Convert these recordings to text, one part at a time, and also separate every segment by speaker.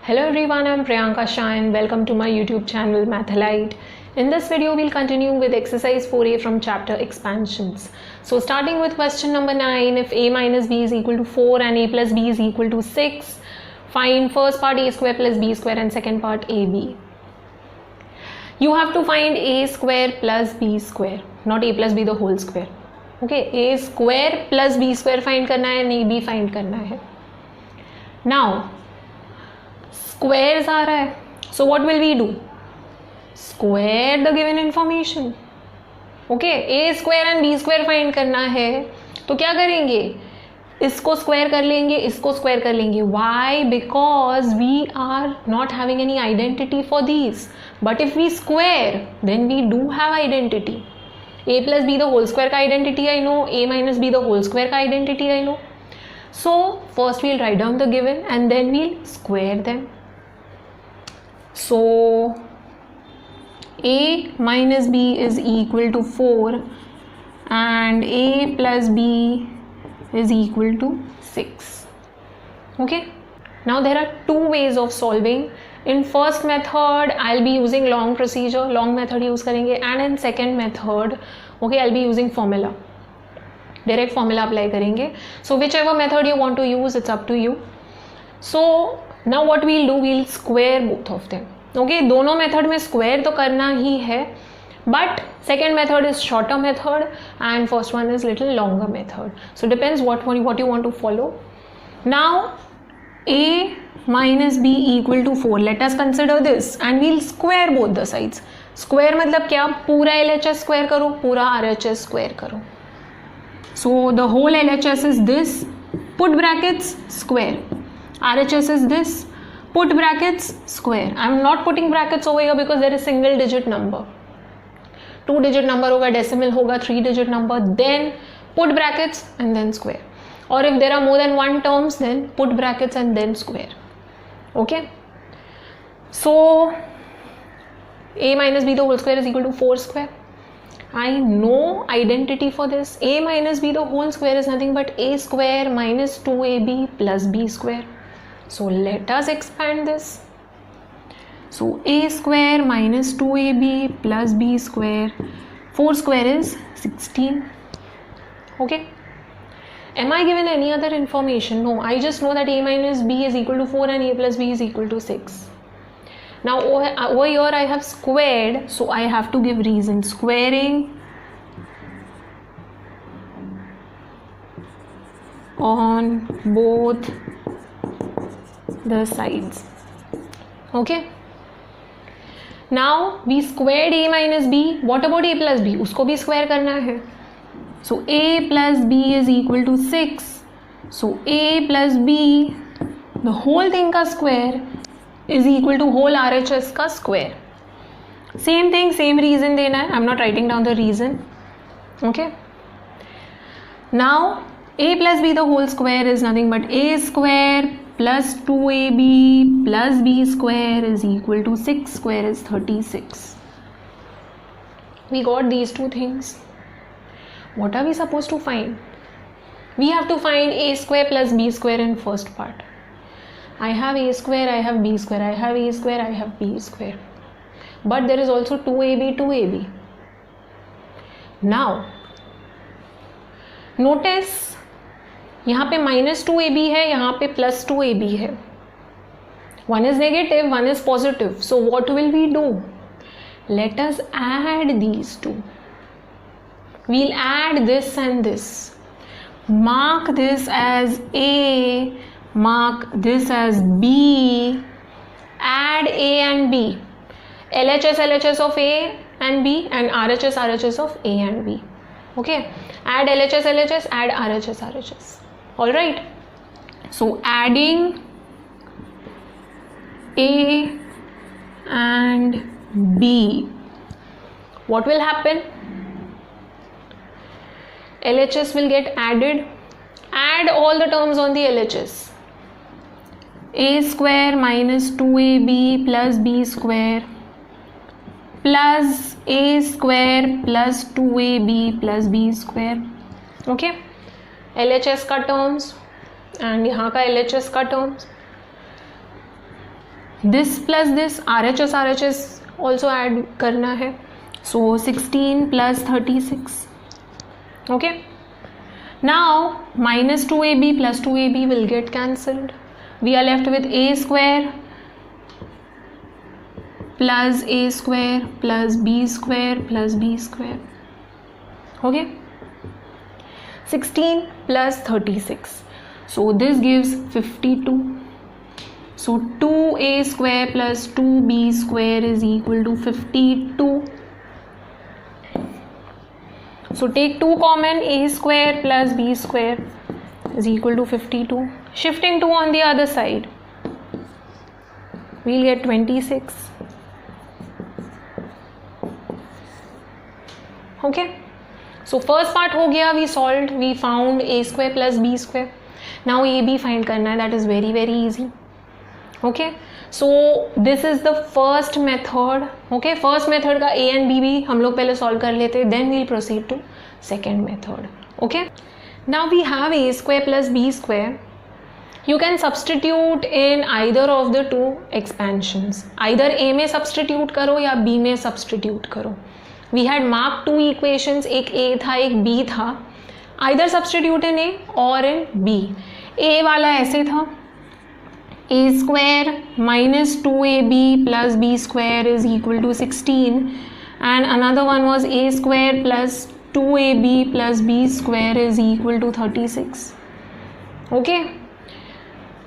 Speaker 1: Hello everyone, I'm Priyanka Shah and welcome to my YouTube channel Mathalite. In this video, we'll continue with exercise 4a from chapter expansions. So starting with question number 9, if a minus b is equal to 4 and a plus b is equal to 6, find first part a square plus b square and second part ab. You have to find a square plus b square, not a plus b the whole square. Okay, a square plus b square find करना है, नहीं b find करना है. Now squares आ रहा है, so what will we do? Square the given information. Okay, a square and b square find करना है, तो क्या करेंगे? इसको स्क्वायर कर लेंगे, इसको स्क्वायर कर लेंगे. Why? Because we are not having any identity for these. But if we square, then we do have identity. A plus b the whole square का identity I know, a minus b the whole square का identity I know. So first we'll write down the given and then we'll square them. So a minus b is equal to 4 and a plus b is equal to 6. Okay, now there are two ways of solving. In first method I'll be using long procedure, long method use करेंगे, and in second method okay I'll be using formula, direct formula apply करेंगे. So whichever method you want to use, it's up to you. So now what we'll do, we'll square both of them. Okay, दोनों method में square तो करना ही है, but second method is shorter method and first one is little longer method. So depends what you want to follow. Now a minus b equal to 4. Let us consider this and we'll square both the sides. Square मतलब क्या? पूरा LHS square करो, पूरा RHS square करो. So the whole LHS is this, put brackets, square. RHS is this, put brackets, square. I am not putting brackets over here because there is single digit number. 2 digit number होगा, decimal होगा, 3 digit number, then put brackets and then square. Or if there are more than one terms, then put brackets and then square. Okay. So a minus b the whole square is equal to 4 square. I know identity for this. A minus b the whole square is nothing but a square minus 2ab plus b square. So let us expand this. So a square minus 2ab plus b square, 4 square is 16. Okay. Am I given any other information? No, I just know that a minus b is equal to 4 and a plus b is equal to 6. Now over here I have squared, so I have to give reason. Squaring on both the sides. Okay. Now we squared a minus b. What about a plus b? उसको भी square करना है. So a plus b is equal to 6. So a plus b, the whole thing का square is equal to whole RHS का square. Same thing, same reason देना है. I'm not writing down the reason. Okay. Now a plus b the whole square is nothing but a square plus 2ab plus b square is equal to 6 square is 36. We got these two things. What are we supposed to find? We have to find a square plus b square in first part. I have a square, I have b square, I have a square, I have b square. But there is also 2ab. Now, notice यहाँ पे minus 2ab है, यहाँ पे plus 2ab है. One is negative, one is positive. So what will we do? Let us add these two. We'll add this and this. Mark this as A, mark this as B. Add A and B. LHS of A and B and RHS of A and B. Okay. Add LHS, add RHS. Alright. So adding A and B. What will happen? LHS will get added. Add all the terms on the LHS. A square minus 2ab plus b square plus a square plus 2ab plus b square. Okay. LHS का terms and यहाँ का LHS का terms. this plus this RHS also add करना है. So 16 plus 36. Okay. Now minus 2ab plus 2ab will get cancelled. We are left with a square plus a square plus b square plus b square. Okay. 16 plus 36. So this gives 52. So 2a square plus 2b square is equal to 52. So take 2 common, a square plus b square is equal to 52. Shifting 2 on the other side, we'll get 26. Okay. So first part हो गया, we solved, we found a square plus b square. Now ab find करना है, that is very very easy. Okay. So this is the first method. Okay, first method का a and b भी हम लोग पहले solve कर लेते, then we'll proceed to second method. Okay, now we have a square plus b square. You can substitute in either of the two expansions. Either a में substitute करो या b में substitute करो. We had marked two equations, एक a था एक b था. Either substitute in a or in b. a वाला ऐसे था, a square minus 2ab plus b square is equal to 16, and another one was a square plus 2ab plus b square is equal to 36. Okay,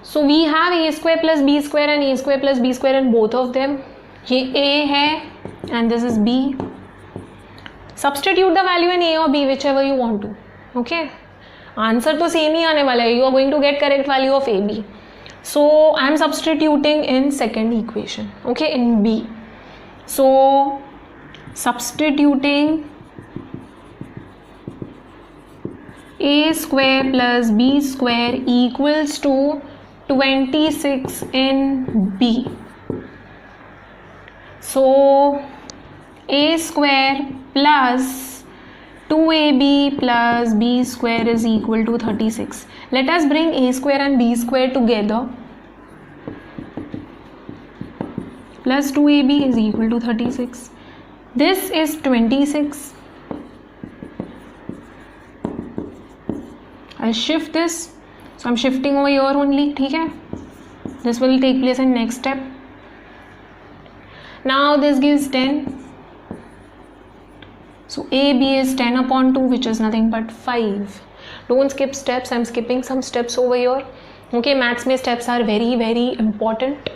Speaker 1: so we have a square plus b square and a square plus b square in both of them. ये a है and this is b. Substitute the value in a or b, whichever you want to. Okay, answer तो same ही आने वाला है. You are going to get correct value of ab. So I am substituting in second equation. Okay, in b. So substituting a square plus b square equals to 26 in b. So a square plus 2ab plus b square is equal to 36. Let us bring a square and b square together. Plus 2ab is equal to 36. This is 26. I'll shift this. So I'm shifting over here only. ठीक है? This will take place in next step. Now this gives 10. So AB is 10 upon 2, which is nothing but 5. Don't skip steps. I'm skipping some steps over here. Okay, maths में steps are very very important.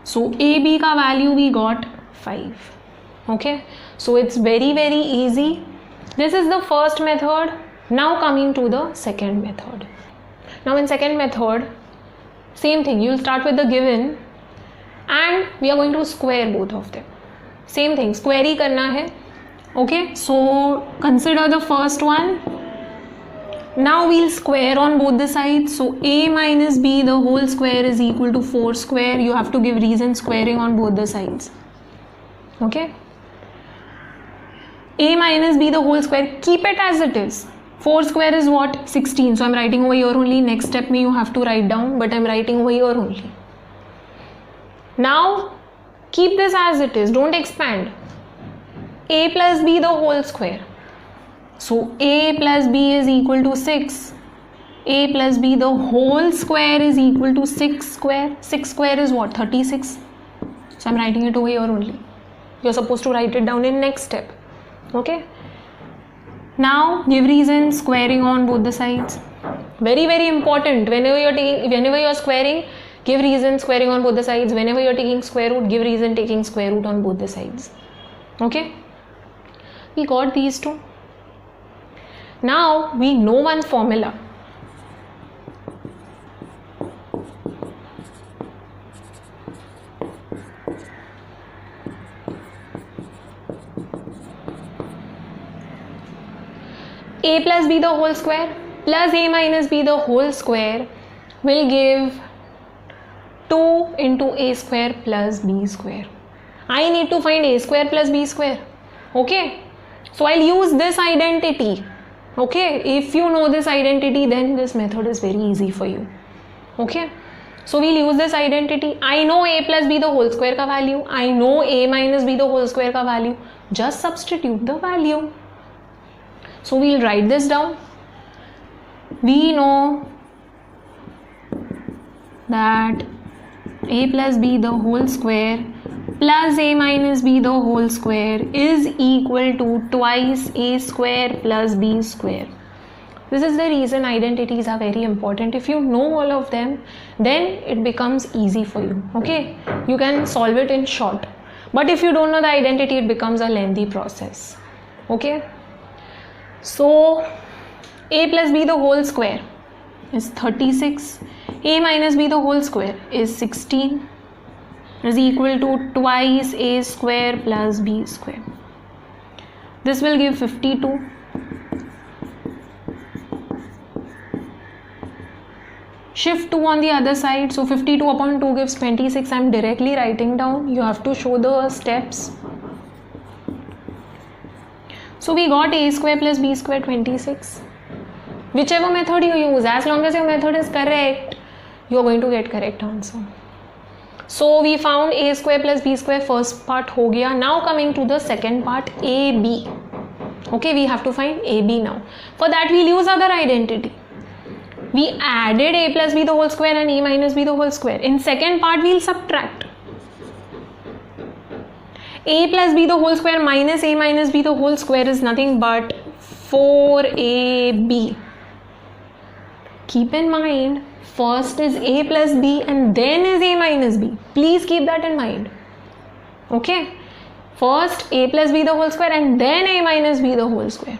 Speaker 1: So AB का value we got 5. Okay, so it's very very easy. This is the first method. Now coming to the second method. Now in second method, same thing. You'll start with the given, and we are going to square both of them. Same thing. Square ही करना है. Okay, so consider the first one. Now we'll square on both the sides. So a minus b the whole square is equal to 4 square. You have to give reason squaring on both the sides. Okay, a minus b the whole square, keep it as it is. 4 square is what? 16. So I'm writing over here only. Next step me you have to write down, but I'm writing over here only. Now keep this as it is, don't expand. A plus b the whole square. So a plus b is equal to 6. A plus b the whole square is equal to 6 square. 6 square is what? 36. So I'm writing it over here only. You're supposed to write it down in next step. Okay. Now give reason squaring on both the sides. Very very important. Whenever you're squaring, give reason squaring on both the sides. Whenever you're taking square root, give reason taking square root on both the sides. Okay. We got these two. Now we know one formula. A plus b the whole square plus a minus b the whole square will give 2 into a square plus b square. I need to find a square plus b square. Okay. So I'll use this identity. Okay, if you know this identity, then this method is very easy for you. Okay, So we'll use this identity. I know a plus b the whole square का value. I know a minus b the whole square का value. Just substitute the value. So we'll write this down. We know that a plus b the whole square plus a minus b the whole square is equal to twice a square plus b square. This is the reason identities are very important. If you know all of them, then it becomes easy for you. Okay, you can solve it in short. But if you don't know the identity, it becomes a lengthy process. Okay, so a plus b the whole square is 36. A minus b the whole square is 16, is equal to twice a square plus b square. This will give 52. Shift 2 on the other side, so 52 upon 2 gives 26. I am directly writing down. You have to show the steps. So we got a square plus b square 26. Whichever method you use, as long as your method is correct, you are going to get correct answer. So we found a square plus b square, first part हो गया. Now coming to the second part, ab. Okay, we have to find ab now. For that we'll use other identity. We added a plus b the whole square and a minus b the whole square. In second part we'll subtract. A plus b the whole square minus a minus b the whole square is nothing but 4ab. Keep in mind, first is a plus b and then is a minus b. Please keep that in mind. Okay, first a plus b the whole square and then a minus b the whole square.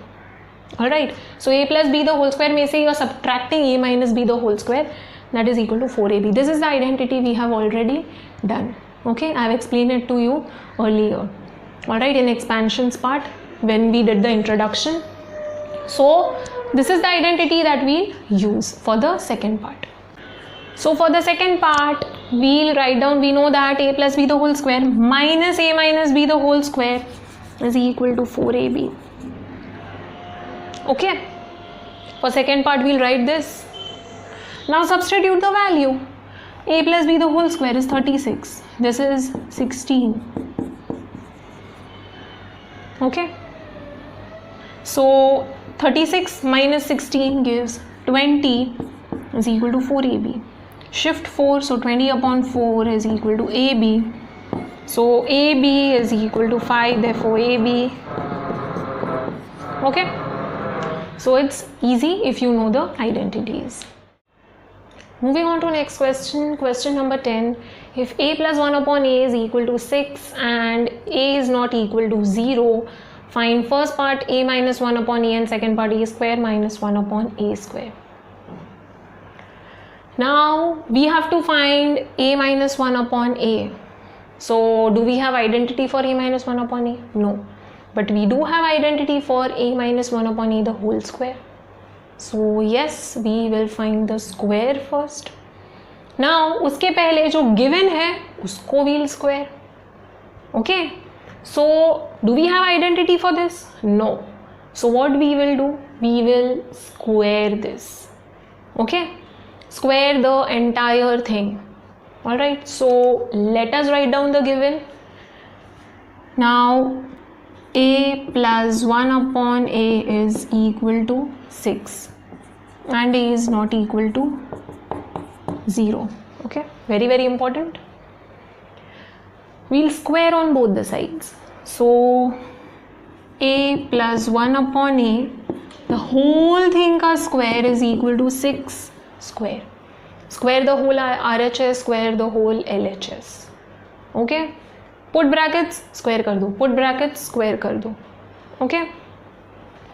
Speaker 1: Alright, so a plus b the whole square में से you are subtracting a minus b the whole square, that is equal to 4ab. This is the identity we have already done. Okay, I have explained it to you earlier. Alright, in expansions part when we did the introduction. So this is the identity that we use for the second part. So for the second part, we'll write down, we know that a plus b the whole square minus a minus b the whole square is equal to 4ab. Okay, for second part we'll write this. Now substitute the value. A plus b the whole square is 36. This is 16. Okay, so 36 minus 16 gives 20 is equal to 4ab. Shift 4, so 20 upon 4 is equal to ab. So ab is equal to 5, therefore ab. Okay, so it's easy if you know the identities. Moving on to next question, question number 10. If a plus 1 upon a is equal to 6 and a is not equal to 0, find first part a minus 1 upon a and second part a square minus 1 upon a square. Now we have to find a minus 1 upon a. So do we have identity for a minus 1 upon a? No. But we do have identity for a minus 1 upon a the whole square. So yes, we will find the square first. Now उसके पहले जो given है उसको we'll square. Okay, so do we have identity for this? No. So what we will do? We will square this. Okay, square the entire thing. Alright, so let us write down the given. Now a plus 1 upon a is equal to 6 and a is not equal to 0. Okay, very very important. We'll square on both the sides. So a plus 1 upon a, the whole thing का square is equal to 6 square. Square the whole RHS, square the whole LHS. Okay, put brackets, square कर दो, put brackets, square कर दो. Okay,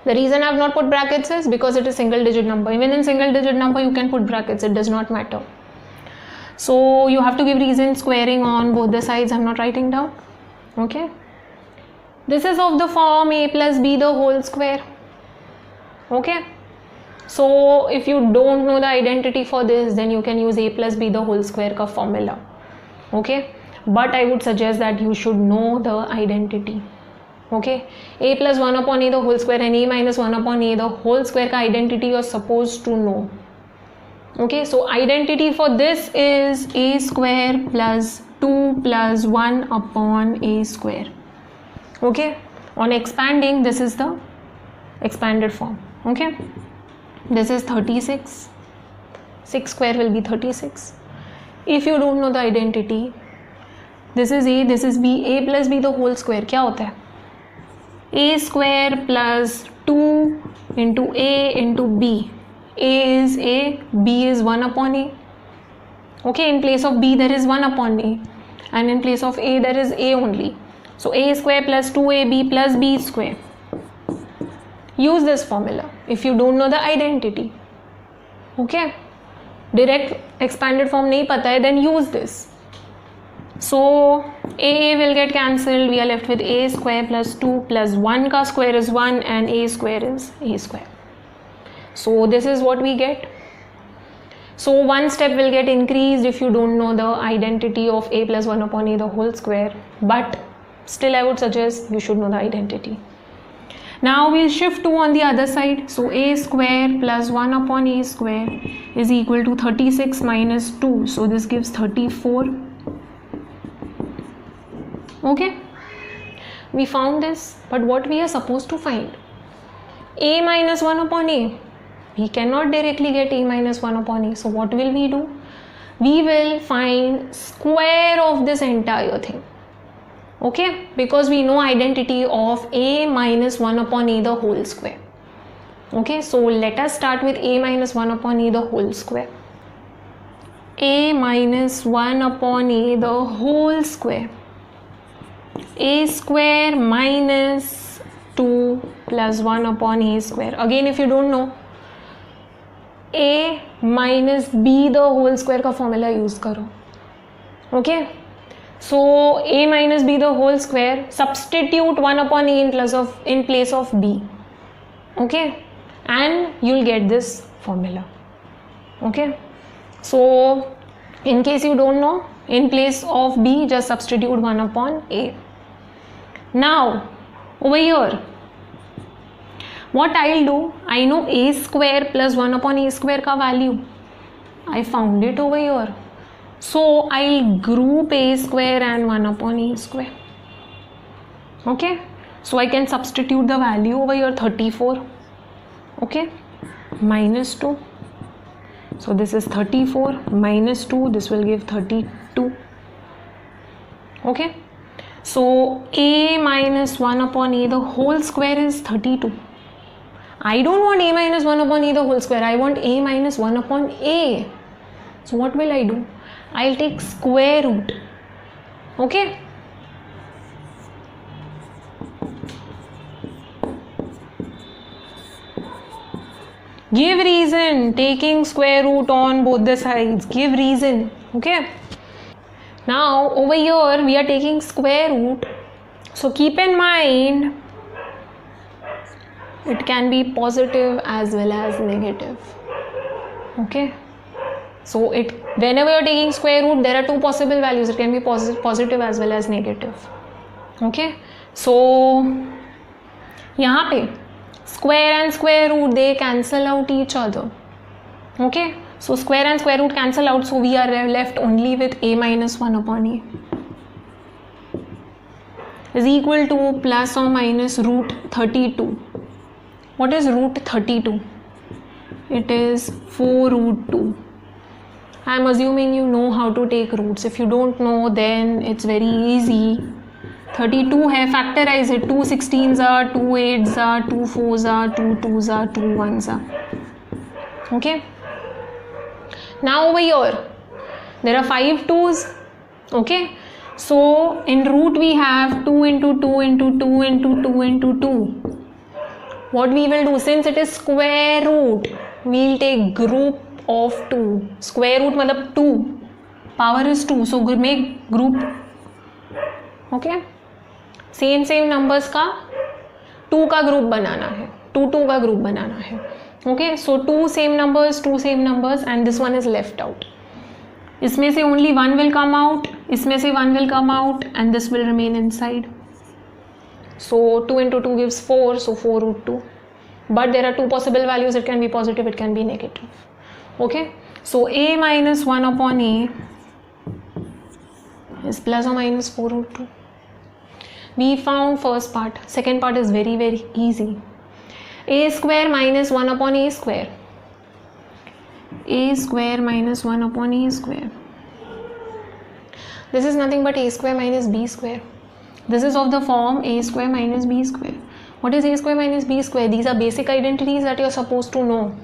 Speaker 1: the reason I have not put brackets is because it is single digit number. Even in single digit number you can put brackets, it does not matter. So you have to give reason squaring on both the sides. I am not writing down. Okay, this is of the form a plus b the whole square. Okay, so if you don't know the identity for this, then you can use a plus b the whole square का formula. Okay, but I would suggest that you should know the identity. Okay, a plus 1 upon a the whole square and a minus 1 upon a the whole square का identity you are supposed to know. Okay, so identity for this is a square plus 2 plus 1 upon a square. Okay, on expanding, this is the expanded form. Okay, this is 36. 6 square will be 36. If you don't know the identity, this is a, this is b, a plus b the whole square क्या होता है? A square plus 2 into a into b. A is a, b is 1 upon a. Okay, in place of b there is 1 upon a, and in place of a there is a only. So a square plus 2ab plus b square. Use this formula if you don't know the identity. Okay, direct expanded form नहीं पता है, then use this. So a will get cancelled, we are left with a square plus 2 plus 1 का square is 1 and a square is a square. So this is what we get. So one step will get increased if you don't know the identity of a plus 1 upon a the whole square, but still I would suggest you should know the identity. Now we'll shift 2 on the other side. So a square plus 1 upon a square is equal to 36 minus 2. So this gives 34. Okay, we found this, but what we are supposed to find? A minus 1 upon a. We cannot directly get a minus 1 upon a. So what will we do? We will find square of this entire thing. Okay, because we know identity of a minus 1 upon a the whole square. Okay, so let us start with a minus 1 upon a the whole square. A minus 1 upon a the whole square. A square minus 2 plus 1 upon a square. Again, if you don't know, a minus b the whole square का formula use करो. Okay, so a minus b the whole square, substitute 1 upon a in place of b. Okay, and you'll get this formula. Okay, so in case you don't know, in place of b just substitute 1 upon a. Now over here, what I'll do, I know a square plus 1 upon a square का value. I found it over here. So I'll group a square and 1 upon a square. Okay, so I can substitute the value over here, 34. Okay, minus 2. So this is 34 minus 2, this will give 32. Okay, so a minus 1 upon a the whole square is 32. I don't want a minus 1 upon a the whole square, I want a minus 1 upon a. So what will I do? I'll take square root. Okay, give reason, taking square root on both the sides, give reason. Okay, now over here we are taking square root, so keep in mind it can be positive as well as negative. Okay, so whenever you are taking square root, there are two possible values. It can be positive as well as negative. Okay, so यहाँ पे square and square root they cancel out each other. Okay, so square and square root cancel out, so we are left only with a minus 1 upon a is equal to plus or minus root 32. What is root 32? It is 4 root 2. I am assuming you know how to take roots. If you don't know, then it's very easy. 32 है, factorize it. 2 16s are, 2 8s are, 2 4s are, 2 2s are, 2 1s are. Okay. Now over here, there are 5 2s. Okay. So in root we have 2 into 2 into 2 into 2 into 2. What we will do, since it is square root, we will take group of 2. Square root मतलब 2, power is 2, so make group. Okay, same numbers का 2 का group बनाना है, 2 का group बनाना है. Okay, so 2 same numbers and this one is left out. इसमें से only 1 will come out, इसमें से 1 will come out and this will remain inside. So 2 into 2 gives 4, so 4 root 2. But there are two possible values, it can be positive, it can be negative. Okay, So a minus 1 upon a is plus or minus 4 root 2. We found first part. Second part is very, very easy. A square minus 1 upon a square. A square minus 1 upon a square. This is nothing but a square minus b square. This is of the form a square minus b square. What is a square minus b square? These are basic identities that you are supposed to know.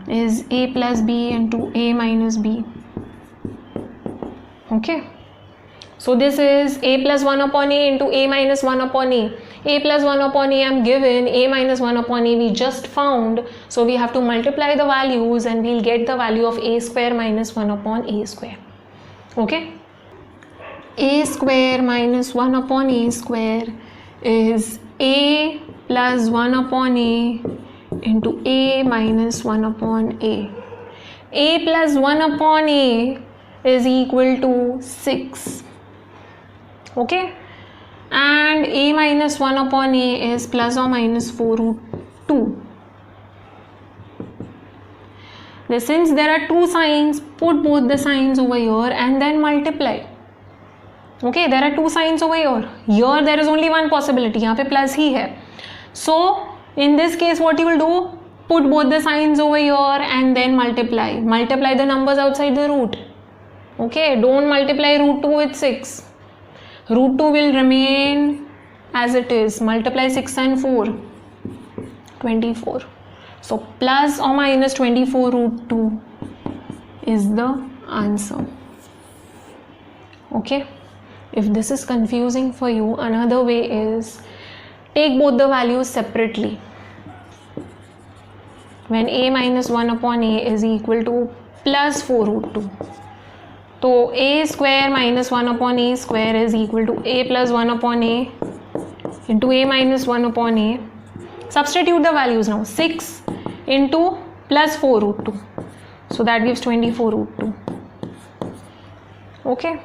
Speaker 1: Is a plus b into a minus b. Okay. So this is a plus 1 upon a into a minus 1 upon a. A plus 1 upon a I am given, a minus 1 upon a we just found. So we have to multiply the values and we'll get the value of a square minus 1 upon a square. Okay. A square minus 1 upon a square is a plus 1 upon a into a minus 1 upon a. A plus 1 upon a is equal to 6. Okay, and a minus 1 upon a is plus or minus 4 root 2. Since there are two signs, put both the signs over here and then multiply. Okay, there are two signs over here. Here there is only one possibility. यहाँ पे plus ही है. So in this case what you will do? Put both the signs over here and then multiply. Multiply the numbers outside the root. Okay, don't multiply root 2 with 6. Root 2 will remain as it is. Multiply 6 and 4. 24. So plus or minus 24 root 2 is the answer. Okay. If this is confusing for you, another way is take both the values separately. When a minus 1 upon a is equal to plus 4 root 2. So a square minus 1 upon a square is equal to a plus 1 upon a into a minus 1 upon a. Substitute the values now. 6 into plus 4 root 2. So that gives 24 root 2. Okay.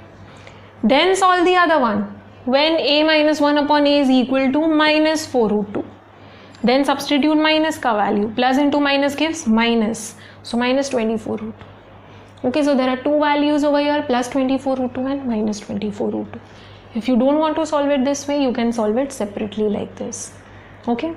Speaker 1: Then solve the other one. When a minus 1 upon a is equal to minus 4 root 2. Then substitute minus ka value. Plus into minus gives minus. So minus 24 root 2. Okay, so there are two values over here, plus 24 root 2 and minus 24 root 2. If you don't want to solve it this way, you can solve it separately like this. Okay.